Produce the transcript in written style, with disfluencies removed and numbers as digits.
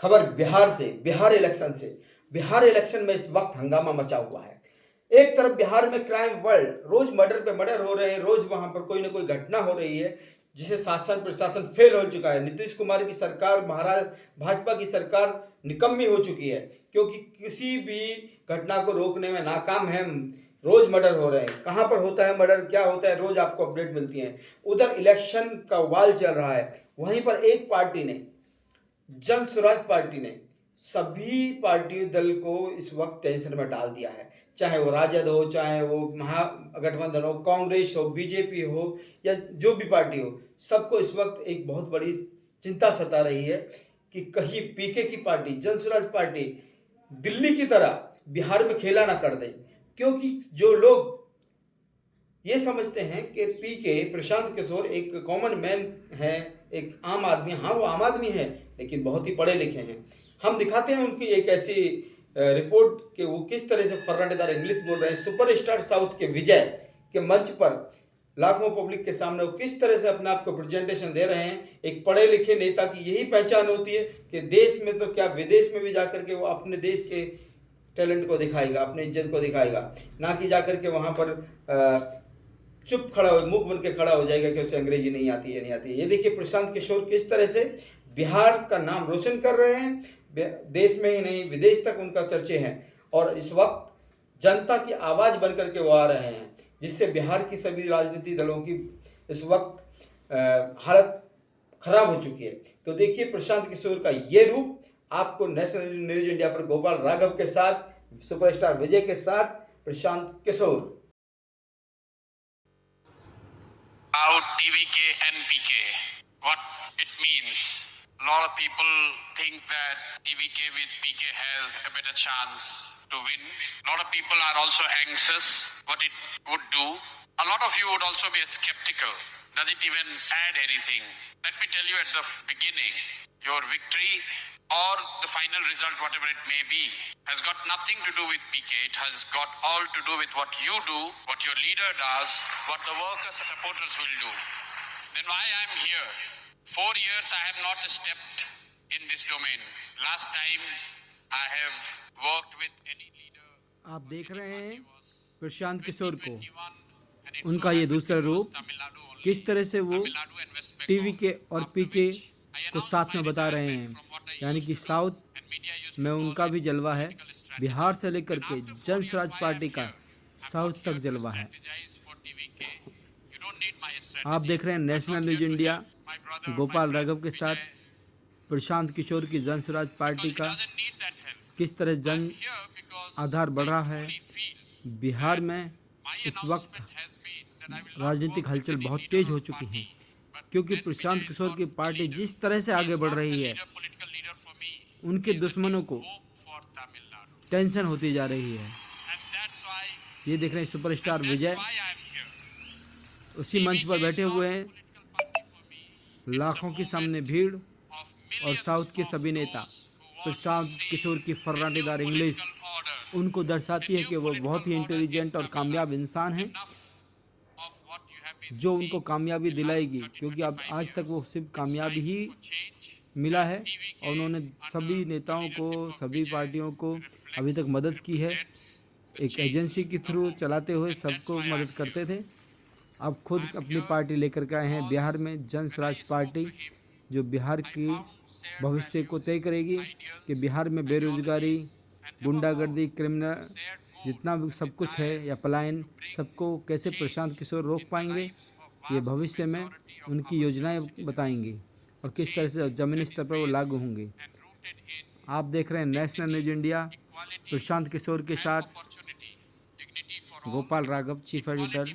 खबर बिहार से, बिहार इलेक्शन से। बिहार इलेक्शन में इस वक्त हंगामा मचा हुआ है। एक तरफ बिहार में क्राइम वर्ल्ड, रोज मर्डर पे मर्डर हो रहे हैं, रोज वहां पर कोई ना कोई घटना हो रही है जिसे शासन प्रशासन फेल हो चुका है। नीतीश कुमार की सरकार, महाराज भाजपा की सरकार निकम्मी हो चुकी है, क्योंकि किसी भी घटना को रोकने में नाकाम है। रोज मर्डर हो रहे हैं, कहाँ पर होता है मर्डर, क्या होता है, रोज आपको अपडेट मिलती है। उधर इलेक्शन का वाल चल रहा है, वहीं पर एक पार्टी ने, जन स्वराज पार्टी ने सभी पार्टी दल को इस वक्त टेंशन में डाल दिया है। चाहे वो राजद हो, चाहे वो महागठबंधन हो, कांग्रेस हो, बीजेपी हो, या जो भी पार्टी हो, सबको इस वक्त एक बहुत बड़ी चिंता सता रही है कि कहीं पीके की पार्टी, जन स्वराज पार्टी दिल्ली की तरह बिहार में खेला ना कर दे। क्योंकि जो लोग ये समझते हैं कि पीके, प्रशांत किशोर एक कॉमन मैन है, एक आम आदमी। हाँ, वो आम आदमी है, लेकिन बहुत ही पढ़े लिखे हैं। हम दिखाते हैं उनकी एक ऐसी रिपोर्ट कि वो किस तरह से फर्राटेदार इंग्लिश बोल रहे हैं। सुपरस्टार साउथ के विजय के मंच पर लाखों पब्लिक के सामने वो किस तरह से अपने आप को प्रेजेंटेशन दे रहे हैं। एक पढ़े लिखे नेता की यही पहचान होती है कि देश में तो क्या, विदेश में भी जाकर के वो अपने देश के टैलेंट को दिखाएगा, अपनी इज्जत को दिखाएगा, ना कि जाकर के वहाँ पर चुप खड़ा हो, मुख बन के खड़ा हो जाएगा कि उसे अंग्रेजी नहीं आती है, नहीं आती है। ये देखिए प्रशांत किशोर किस तरह से बिहार का नाम रोशन कर रहे हैं। देश में ही नहीं, विदेश तक उनका चर्चे हैं, और इस वक्त जनता की आवाज़ बन करके वो आ रहे हैं, जिससे बिहार की सभी राजनीतिक दलों की इस वक्त हालत खराब हो चुकी है। तो देखिए प्रशांत किशोर का ये रूप आपको नेशनल न्यूज इंडिया पर गोपाल राघव के साथ, सुपरस्टार विजय के साथ Prashant Kishor. About TVK and PK, what it means. A lot of people think that TVK with PK has a better chance to win. A lot of people are also anxious what it would do. A lot of you would also be skeptical. Does it even add anything? Let me tell you at the beginning, your victory or the final result, whatever it may be, has got nothing to do with PK. It has got all to do with what you do, what your leader does, what the workers, supporters will do. Then why I am here? 4 years I have not stepped in this domain. Last time I have worked with any leader. आप देख रहे हैं प्रशांत किशोर को, उनका ये दूसरा रूप, किस तरह से वो टीवी के और पीके को साथ में बता रहे हैं। यानी कि साउथ में उनका भी जलवा है, बिहार से लेकर के जन स्वराज पार्टी का साउथ तक जलवा है। आप देख रहे हैं national news India Gopal Raghav के साथ प्रशांत किशोर की जन स्वराज पार्टी का किस तरह जन आधार बढ़ रहा है। बिहार में इस वक्त राजनीतिक हलचल बहुत तेज हो चुकी है, क्योंकि प्रशांत किशोर की पार्टी जिस तरह से आगे बढ़ रही है, उनके दुश्मनों को टेंशन होती जा रही है। ये देख रहे हैं सुपरस्टार विजय उसी मंच पर बैठे हुए हैं, लाखों के सामने भीड़, और साउथ के सभी नेता। प्रशांत किशोर की फर्राटेदार इंग्लिश उनको दर्शाती है कि वो बहुत ही इंटेलिजेंट और कामयाब इंसान हैं, जो उनको कामयाबी दिलाएगी, क्योंकि अब आज तक वो सिर्फ कामयाबी ही मिला है। और उन्होंने सभी नेताओं को, सभी पार्टियों को अभी तक मदद की है। एक एजेंसी के थ्रू चलाते हुए सबको मदद करते थे। अब खुद अपनी पार्टी लेकर के आए हैं बिहार में, जन स्वराज पार्टी, जो बिहार की भविष्य को तय करेगी कि बिहार में बेरोजगारी, गुंडागर्दी, क्रिमिनल, जितना भी सब कुछ है, या पलायन, सबको कैसे प्रशांत किशोर रोक पाएंगे। ये भविष्य में उनकी योजनाएं बताएंगी और किस तरह से ज़मीनी स्तर पर वो लागू होंगी। आप देख रहे हैं national news India Prashant Kishor के साथ गोपाल राघव, चीफ एडिटर।